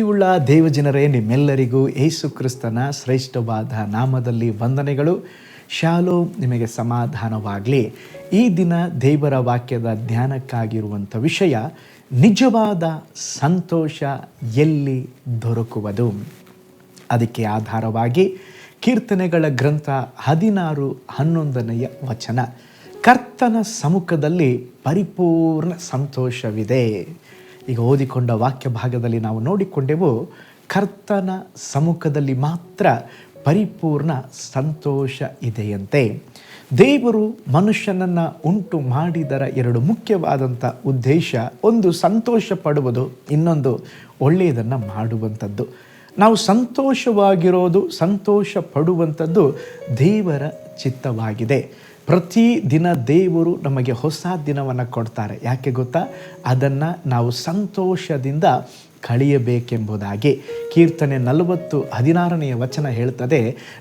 ಪ್ರೀತಿಯುಳ್ಳ ದೇವಜನರೇ, ನಿಮ್ಮೆಲ್ಲರಿಗೂ ಯೇಸು ಕ್ರಿಸ್ತನ ಶ್ರೇಷ್ಠವಾದ ನಾಮದಲ್ಲಿ ವಂದನೆಗಳು. ಶಾಲೋಮ್, ನಿಮಗೆ ಸಮಾಧಾನವಾಗಲಿ. ಈ ದಿನ ದೇವರ ವಾಕ್ಯದ ಧ್ಯಾನಕ್ಕಾಗಿರುವಂಥ ವಿಷಯ, ನಿಜವಾದ ಸಂತೋಷ ಎಲ್ಲಿ ದೊರಕುವುದು. ಅದಕ್ಕೆ ಆಧಾರವಾಗಿ ಕೀರ್ತನೆಗಳ ಗ್ರಂಥ 16:11 ವಚನ, ಕರ್ತನ ಸಮ್ಮುಖದಲ್ಲಿ ಪರಿಪೂರ್ಣ ಸಂತೋಷವಿದೆ. ಈಗ ಓದಿಕೊಂಡ ವಾಕ್ಯ ಭಾಗದಲ್ಲಿ ನಾವು ನೋಡಿಕೊಂಡೆವು, ಕರ್ತನ ಸಮ್ಮುಖದಲ್ಲಿ ಮಾತ್ರ ಪರಿಪೂರ್ಣ ಸಂತೋಷ ಇದೆಯಂತೆ. ದೇವರು ಮನುಷ್ಯನನ್ನು ಉಂಟು ಮಾಡಿದರ ಎರಡು ಮುಖ್ಯವಾದಂಥ ಉದ್ದೇಶ, ಒಂದು ಸಂತೋಷ ಪಡುವುದು, ಇನ್ನೊಂದು ಒಳ್ಳೆಯದನ್ನು ಮಾಡುವಂಥದ್ದು. ನಾವು ಸಂತೋಷವಾಗಿರೋದು, ಸಂತೋಷ ಪಡುವಂಥದ್ದು ದೇವರ ಚಿತ್ತವಾಗಿದೆ. ಪ್ರತಿ ದಿನ ದೇವರು ನಮಗೆ ಹೊಸ ದಿನವನ್ನು ಕೊಡ್ತಾರೆ. ಯಾಕೆ ಗೊತ್ತಾ? ಅದನ್ನು ನಾವು ಸಂತೋಷದಿಂದ ಕಳೆಯಬೇಕೆಂಬುದಾಗಿ. ಕೀರ್ತನೆ 40:16 ವಚನ ಹೇಳ್ತದೆ,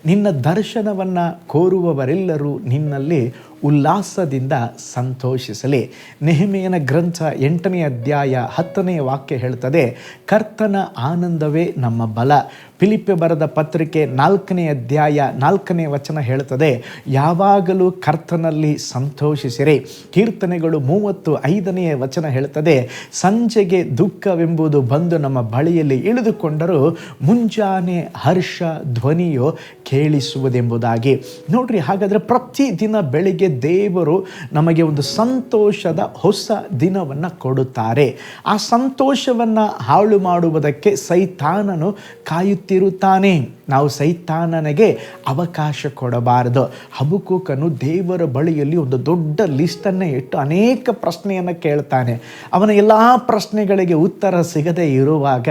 ನಿನ್ನ ದರ್ಶನವನ್ನು ಕೋರುವವರೆಲ್ಲರೂ ನಿನ್ನಲ್ಲಿ ಉಲ್ಲಾಸದಿಂದ ಸಂತೋಷಿಸಲಿ. ನೆಹೆಮೀಯನ ಗ್ರಂಥ 8ನೇ ಅಧ್ಯಾಯ 10ನೇ ವಾಕ್ಯ ಹೇಳ್ತದೆ, ಕರ್ತನ ಆನಂದವೇ ನಮ್ಮ ಬಲ. ಫಿಲಿಪ್ಪಿ ಬರೆದ ಪತ್ರಿಕೆ 4ನೇ ಅಧ್ಯಾಯ 4ನೇ ವಚನ ಹೇಳ್ತದೆ, ಯಾವಾಗಲೂ ಕರ್ತನಲ್ಲಿ ಸಂತೋಷಿಸಿರಿ. ಕೀರ್ತನೆಗಳು 35ನೇ ವಚನ ಹೇಳ್ತದೆ, ಸಂಜೆಗೆ ದುಃಖವೆಂಬುದು ಬಂದು ನಮ್ಮ ಬಳಿಯಲ್ಲಿ ಇಳಿದುಕೊಂಡರೂ ಮುಂಜಾನೆ ಹರ್ಷ ಧ್ವನಿಯು ಕೇಳಿಸುವುದೆಂಬುದಾಗಿ. ನೋಡ್ರಿ, ಹಾಗಾದರೆ ಪ್ರತಿದಿನ ಬೆಳಿಗ್ಗೆ ದೇವರು ನಮಗೆ ಒಂದು ಸಂತೋಷದ ಹೊಸ ದಿನವನ್ನು ಕೊಡುತ್ತಾರೆ. ಆ ಸಂತೋಷವನ್ನು ಹಾಳು ಮಾಡುವುದಕ್ಕೆ ಸೈತಾನನು ಕಾಯುತ್ತಿರುತ್ತಾನೆ. ನಾವು ಸೈತಾನನಿಗೆ ಅವಕಾಶ ಕೊಡಬಾರದು. ಹಬಕ್ಕೂಕನು ದೇವರ ಬಳಿಯಲ್ಲಿ ಒಂದು ದೊಡ್ಡ ಲಿಸ್ಟನ್ನು ಇಟ್ಟು ಅನೇಕ ಪ್ರಶ್ನೆಯನ್ನು ಕೇಳ್ತಾನೆ. ಅವನ ಎಲ್ಲ ಪ್ರಶ್ನೆಗಳಿಗೆ ಉತ್ತರ ಸಿಗದೆ ಇರುವಾಗ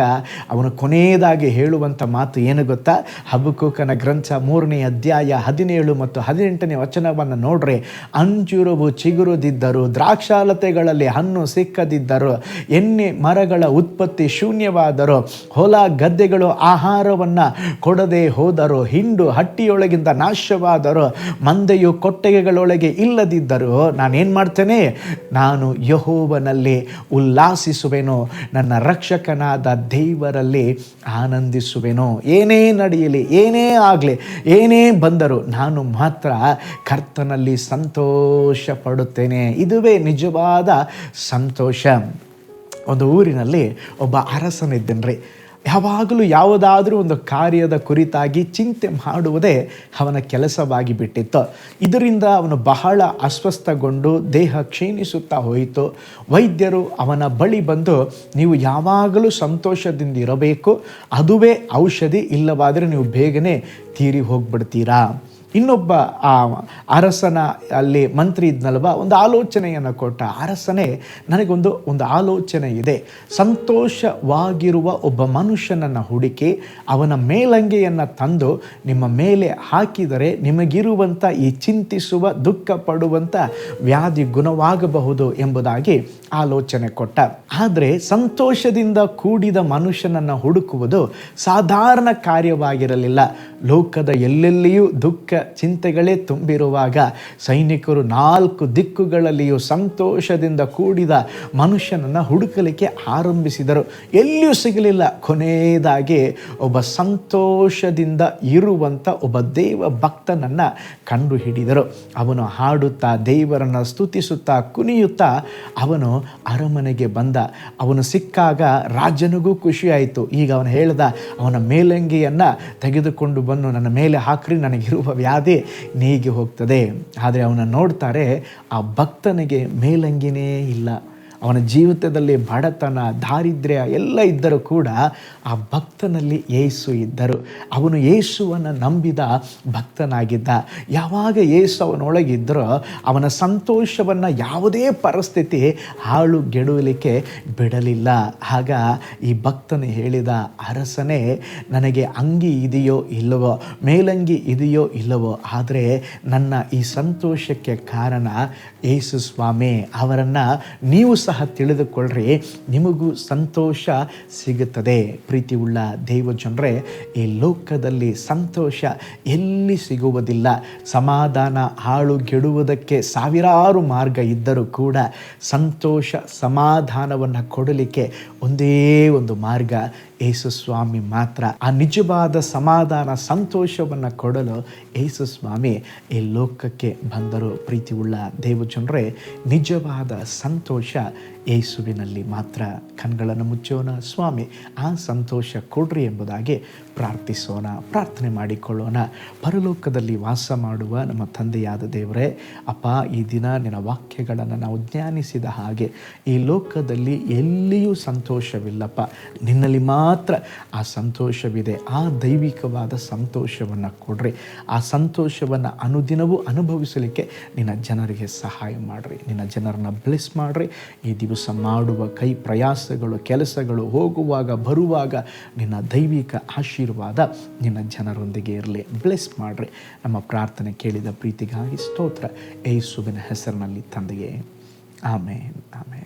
ಅವನು ಕೊನೆಯದಾಗಿ ಹೇಳುವಂಥ ಮಾತು ಏನು ಗೊತ್ತಾ? ಹಬಕ್ಕೂಕನ ಗ್ರಂಥ 3ನೇ ಅಧ್ಯಾಯ 17 ಮತ್ತು 18ನೇ ವಚನವನ್ನು ನೋಡ್ರಿ. ಅಂಜೂರವು ಚಿಗುರುದಿದ್ದರು, ದ್ರಾಕ್ಷಾಲತೆಗಳಲ್ಲಿ ಹಣ್ಣು ಸಿಕ್ಕದಿದ್ದರು, ಎಣ್ಣೆ ಮರಗಳ ಉತ್ಪತ್ತಿ ಶೂನ್ಯವಾದರು, ಹೊಲ ಗದ್ದೆಗಳು ಆಹಾರವನ್ನು ಕೊಡದೆ ಹೋದರು, ಹಿಂಡು ಹಟ್ಟಿಯೊಳಗಿಂದ ನಾಶವಾದರು, ಮಂದೆಯು ಕೊಟ್ಟಿಗೆಗಳೊಳಗೆ ಇಲ್ಲದಿದ್ದರು, ನಾನೇನು ಮಾಡ್ತೇನೆ? ನಾನು ಯೆಹೋವನಲ್ಲಿ ಉಲ್ಲಾಸಿಸುವೆನು, ನನ್ನ ರಕ್ಷಕನಾದ ದೇವರಲ್ಲಿ ಆನಂದಿಸುವೆನು. ಏನೇ ನಡೆಯಲಿ, ಏನೇ ಆಗಲಿ, ಏನೇ ಬಂದರೂ ನಾನು ಮಾತ್ರ ಕರ್ತನಲ್ಲಿ ಸಂತೋಷ ಪಡುತ್ತೇನೆ. ಇದುವೇ ನಿಜವಾದ ಸಂತೋಷ. ಒಂದು ಊರಿನಲ್ಲಿ ಒಬ್ಬ ಅರಸನಿದ್ದನ್ರಿ. ಯಾವಾಗಲೂ ಯಾವುದಾದ್ರೂ ಒಂದು ಕಾರ್ಯದ ಕುರಿತಾಗಿ ಚಿಂತೆ ಮಾಡುವುದೇ ಅವನ ಕೆಲಸವಾಗಿ ಬಿಟ್ಟಿತ್ತು. ಇದರಿಂದ ಅವನು ಬಹಳ ಅಸ್ವಸ್ಥಗೊಂಡು ದೇಹ ಕ್ಷೀಣಿಸುತ್ತಾ ಹೋಯಿತು. ವೈದ್ಯರು ಅವನ ಬಳಿ ಬಂದು, ನೀವು ಯಾವಾಗಲೂ ಸಂತೋಷದಿಂದ ಇರಬೇಕು, ಅದುವೇ ಔಷಧಿ, ಇಲ್ಲವಾದರೆ ನೀವು ಬೇಗನೆ ತೀರಿ ಹೋಗ್ಬಿಡ್ತೀರಾ. ಇನ್ನೊಬ್ಬ ಆ ಅರಸನ ಅಲ್ಲಿ ಮಂತ್ರಿ ಇದ್ನಲ್ವ, ಒಂದು ಆಲೋಚನೆಯನ್ನು ಕೊಟ್ಟ. ಅರಸನೇ, ನನಗೊಂದು ಆಲೋಚನೆ ಇದೆ. ಸಂತೋಷವಾಗಿರುವ ಒಬ್ಬ ಮನುಷ್ಯನನ್ನು ಹುಡುಕಿ ಅವನ ಮೇಲಂಗೆಯನ್ನು ತಂದು ನಿಮ್ಮ ಮೇಲೆ ಹಾಕಿದರೆ ನಿಮಗಿರುವಂಥ ಈ ಚಿಂತಿಸುವ, ದುಃಖ ಪಡುವಂಥ ವ್ಯಾಧಿ ಗುಣವಾಗಬಹುದು ಎಂಬುದಾಗಿ ಆಲೋಚನೆ ಕೊಟ್ಟ. ಆದರೆ ಸಂತೋಷದಿಂದ ಕೂಡಿದ ಮನುಷ್ಯನನ್ನು ಹುಡುಕುವುದು ಸಾಧಾರಣ ಕಾರ್ಯವಾಗಿರಲಿಲ್ಲ. ಲೋಕದ ಎಲ್ಲೆಲ್ಲಿಯೂ ದುಃಖ ಚಿಂತೆಗಳೇ ತುಂಬಿರುವಾಗ ಸೈನಿಕರು 4 ದಿಕ್ಕುಗಳಲ್ಲಿಯೂ ಸಂತೋಷದಿಂದ ಕೂಡಿದ ಮನುಷ್ಯನನ್ನು ಹುಡುಕಲಿಕ್ಕೆ ಆರಂಭಿಸಿದರು. ಎಲ್ಲಿಯೂ ಸಿಗಲಿಲ್ಲ. ಕೊನೆಯದಾಗಿ ಒಬ್ಬ ಸಂತೋಷದಿಂದ ಇರುವಂಥ ಒಬ್ಬ ದೇವ ಭಕ್ತನನ್ನು ಕಂಡುಹಿಡಿದರು. ಅವನು ಹಾಡುತ್ತಾ, ದೇವರನ್ನು ಸ್ತುತಿಸುತ್ತಾ, ಕುಣಿಯುತ್ತಾ ಅವನು ಅರಮನೆಗೆ ಬಂದ. ಅವನು ಸಿಕ್ಕಾಗ ರಾಜನಿಗೂ ಖುಷಿಯಾಯಿತು. ಈಗ ಅವನು ಹೇಳ್ದ, ಅವನ ಮೇಲಂಗಿಯನ್ನು ತೆಗೆದುಕೊಂಡು ಬಂದು ನನ್ನ ಮೇಲೆ ಹಾಕ್ರಿ, ನನಗಿರುವ ವ್ಯಾಧಿ ನೀಗಿ ಹೋಗ್ತದೆ. ಆದರೆ ಅವನ ನೋಡ್ತಾರೆ, ಆ ಭಕ್ತನಿಗೆ ಮೇಲಂಗಿನೇ ಇಲ್ಲ. ಅವನ ಜೀವಿತದಲ್ಲಿ ಬಡತನ, ದಾರಿದ್ರ್ಯ ಎಲ್ಲ ಇದ್ದರೂ ಕೂಡ ಆ ಭಕ್ತನಲ್ಲಿ ಯೇಸು ಇದ್ದರು. ಅವನು ಯೇಸುವನ್ನು ನಂಬಿದ ಭಕ್ತನಾಗಿದ್ದ. ಯಾವಾಗ ಯೇಸು ಅವನೊಳಗಿದ್ದರೋ ಅವನ ಸಂತೋಷವನ್ನು ಯಾವುದೇ ಪರಿಸ್ಥಿತಿ ಹಾಳುಗೆಡುವಲಿಕ್ಕೆ ಬಿಡಲಿಲ್ಲ. ಆಗ ಈ ಭಕ್ತನು ಹೇಳಿದ, ಅರಸನೇ, ನನಗೆ ಅಂಗಿ ಇದೆಯೋ ಇಲ್ಲವೋ, ಮೇಲಂಗಿ ಇದೆಯೋ ಇಲ್ಲವೋ, ಆದರೆ ನನ್ನ ಈ ಸಂತೋಷಕ್ಕೆ ಕಾರಣ ಯೇಸು ಸ್ವಾಮಿ. ಅವರನ್ನು ನೀವು ಸಹ ತಿಳಿದುಕೊಳ್ಳ್ರಿ, ನಿಮಗೂ ಸಂತೋಷ ಸಿಗುತ್ತದೆ. ಪ್ರೀತಿ ಉಳ್ಳ ದೇವ ಜನರೇ, ಈ ಲೋಕದಲ್ಲಿ ಸಂತೋಷ ಎಲ್ಲಿ ಸಿಗುವುದಿಲ್ಲ. ಸಮಾಧಾನ ಹಾಳುಗೆಡುವುದಕ್ಕೆ ಸಾವಿರಾರು ಮಾರ್ಗ ಇದ್ದರೂ ಕೂಡ ಸಂತೋಷ ಸಮಾಧಾನವನ್ನು ಕೊಡಲಿಕ್ಕೆ ಒಂದೇ ಒಂದು ಮಾರ್ಗ, ಯೇಸು ಸ್ವಾಮಿ ಮಾತ್ರ. ಆ ನಿಜವಾದ ಸಮಾಧಾನ, ಸಂತೋಷವನ್ನು ಕೊಡಲು ಯೇಸು ಸ್ವಾಮಿ ಈ ಲೋಕಕ್ಕೆ ಬಂದರು. ಪ್ರೀತಿ ಉಳ್ಳ ದೇವಜನರೇ, ನಿಜವಾದ ಸಂತೋಷ ಯೇಸುವಿನಲ್ಲಿ ಮಾತ್ರ. ಕಣ್ಗಳನ್ನು ಮುಚ್ಚೋಣ, ಸ್ವಾಮಿ ಆ ಸಂತೋಷ ಕೊಡ್ರಿ ಎಂಬುದಾಗಿ ಪ್ರಾರ್ಥಿಸೋಣ, ಪ್ರಾರ್ಥನೆ ಮಾಡಿಕೊಳ್ಳೋಣ. ಪರಲೋಕದಲ್ಲಿ ವಾಸ ಮಾಡುವ ನಮ್ಮ ತಂದೆಯಾದ ದೇವರೇ, ಅಪ್ಪ, ಈ ದಿನ ನಿನ್ನ ವಾಕ್ಯಗಳನ್ನು ನಾವು ಧ್ಯಾನಿಸಿದ ಹಾಗೆ ಈ ಲೋಕದಲ್ಲಿ ಎಲ್ಲಿಯೂ ಸಂತೋಷವಿಲ್ಲಪ್ಪ, ನಿನ್ನಲ್ಲಿ ಮಾತ್ರ ಆ ಸಂತೋಷವಿದೆ. ಆ ದೈವಿಕವಾದ ಸಂತೋಷವನ್ನು ಕೊಡ್ರಿ. ಆ ಸಂತೋಷವನ್ನು ಅನುದಿನವೂ ಅನುಭವಿಸಲಿಕ್ಕೆ ನಿನ್ನ ಜನರಿಗೆ ಸಹಾಯ ಮಾಡಿರಿ. ನಿನ್ನ ಜನರನ್ನು ಬ್ಲೆಸ್ ಮಾಡಿರಿ. ಈ ದಿವಸ ಮಾಡುವ ಕೈ ಪ್ರಯಾಸಗಳು, ಕೆಲಸಗಳು, ಹೋಗುವಾಗ ಬರುವಾಗ ನಿನ್ನ ದೈವಿಕ ಆಶೀರ್ವಾದ ನಿನ್ನ ಜನರೊಂದಿಗೆ ಇರಲಿ. ಬ್ಲೆಸ್ ಮಾಡಿರಿ. ನಮ್ಮ ಪ್ರಾರ್ಥನೆ ಕೇಳಿದ ಪ್ರೀತಿಗಾಗಿ ಸ್ತೋತ್ರ, ಯೇಸುವಿನ ಹೆಸರಿನಲ್ಲಿ ತಂದೆಯೇ, ಆಮೇನ್, ಆಮೇನ್.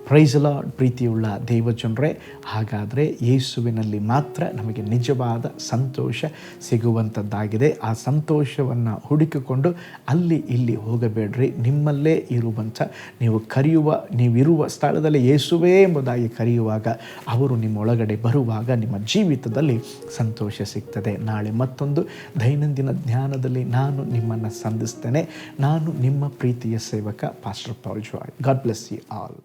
Price lord. ಪ್ರೀತಿಯುಳ್ಳ ದೇವಜನರೇ, ಹಾಗಾದರೆ ಯೇಸುವಿನಲ್ಲಿ ಮಾತ್ರ ನಮಗೆ ನಿಜವಾದ ಸಂತೋಷ ಸಿಗುವಂಥದ್ದಾಗಿದೆ. ಆ ಸಂತೋಷವನ್ನು ಹುಡುಕಿಕೊಂಡು ಅಲ್ಲಿ ಇಲ್ಲಿ ಹೋಗಬೇಡ್ರಿ. ನಿಮ್ಮಲ್ಲೇ ಇರುವಂಥ, ನೀವಿರುವ ಸ್ಥಳದಲ್ಲಿ ಯೇಸುವೇ ಎಂಬುದಾಗಿ ಕರೆಯುವಾಗ ಅವರು ನಿಮ್ಮೊಳಗಡೆ ಬರುವಾಗ ನಿಮ್ಮ ಜೀವಿತದಲ್ಲಿ ಸಂತೋಷ ಸಿಗ್ತದೆ. ನಾಳೆ ಮತ್ತೊಂದು ದೈನಂದಿನ ಧ್ಯಾನದಲ್ಲಿ ನಾನು ನಿಮ್ಮನ್ನು ಸಂಧಿಸ್ತೇನೆ. ನಾನು ನಿಮ್ಮ ಪ್ರೀತಿಯ ಸೇವಕ pastor Paul Joy. God bless you all.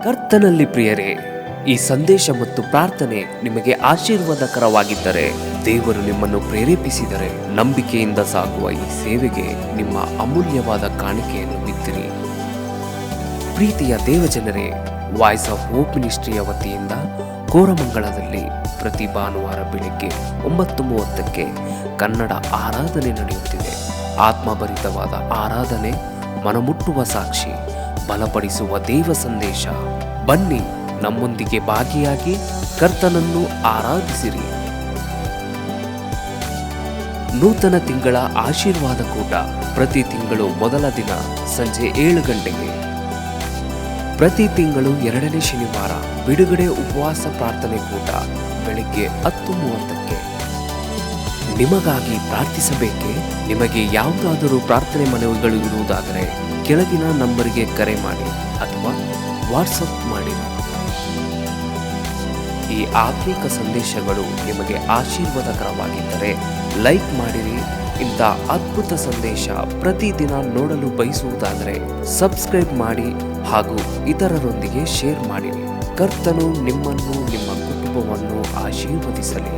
ಕರ್ತನಲ್ಲಿ ಪ್ರಿಯರೇ, ಈ ಸಂದೇಶ ಮತ್ತು ಪ್ರಾರ್ಥನೆ ನಿಮಗೆ ಆಶೀರ್ವಾದಕರವಾಗಿದ್ದರೆ, ದೇವರು ನಿಮ್ಮನ್ನು ಪ್ರೇರೇಪಿಸಿದರೆ, ನಂಬಿಕೆಯಿಂದ ಸಾಗುವ ಈ ಸೇವೆಗೆ ನಿಮ್ಮ ಅಮೂಲ್ಯವಾದ ಕಾಣಿಕೆಯನ್ನು ಬಿತ್ತಿರಿ. ಪ್ರೀತಿಯ ದೇವಜನರೇ, ವಾಯ್ಸ್ ಆಫ್ ಹೋಪ್ ಮಿನಿಸ್ಟ್ರಿಯ ವತಿಯಿಂದ ಕೋರಮಂಗಲದಲ್ಲಿ ಪ್ರತಿ ಭಾನುವಾರ ಬೆಳಿಗ್ಗೆ 9:30ಕ್ಕೆ ಕನ್ನಡ ಆರಾಧನೆ ನಡೆಯುತ್ತಿದೆ. ಆತ್ಮಭರಿತವಾದ ಆರಾಧನೆ, ಮನಮುಟ್ಟುವ ಸಾಕ್ಷಿ, ಬಲಪಡಿಸುವ ದೇವ ಸಂದೇಶ. ಬನ್ನಿ, ನಮ್ಮೊಂದಿಗೆ ಭಾಗಿಯಾಗಿ ಕರ್ತನನ್ನು ಆರಾಧಿಸಿರಿ. ನೂತನ ತಿಂಗಳ ಆಶೀರ್ವಾದ ಕೂಟ ಪ್ರತಿ ತಿಂಗಳು ಮೊದಲ ದಿನ ಸಂಜೆ 7 ಗಂಟೆಗೆ. ಪ್ರತಿ ತಿಂಗಳು 2ನೇ ಶನಿವಾರ ಬಿಡುಗಡೆ ಉಪವಾಸ ಪ್ರಾರ್ಥನೆ ಕೂಟ ಬೆಳಿಗ್ಗೆ 10:30ಕ್ಕೆ. ನಿಮಗಾಗಿ ಪ್ರಾರ್ಥಿಸಬೇಕೆ? ನಿಮಗೆ ಯಾವುದಾದರೂ ಪ್ರಾರ್ಥನೆ ಮನವಿಗಳು ಇರುವುದಾದರೆ ಕೆಳಗಿನ ನಂಬರಿಗೆ ಕರೆ ಮಾಡಿ ಅಥವಾ ವಾಟ್ಸಪ್ ಮಾಡಿ. ಈ ಆತ್ಮಿಕ ಸಂದೇಶಗಳು ನಿಮಗೆ ಆಶೀರ್ವಾದಕರವಾಗಿದ್ದರೆ ಲೈಕ್ ಮಾಡಿರಿ. ಇಂಥ ಅದ್ಭುತ ಸಂದೇಶ ಪ್ರತಿದಿನ ನೋಡಲು ಬಯಸುವುದಾದರೆ ಸಬ್ಸ್ಕ್ರೈಬ್ ಮಾಡಿ ಹಾಗೂ ಇತರರೊಂದಿಗೆ ಶೇರ್ ಮಾಡಿರಿ. ಕರ್ತನು ನಿಮ್ಮನ್ನು, ನಿಮ್ಮ ಕುಟುಂಬವನ್ನು ಆಶೀರ್ವದಿಸಲಿ.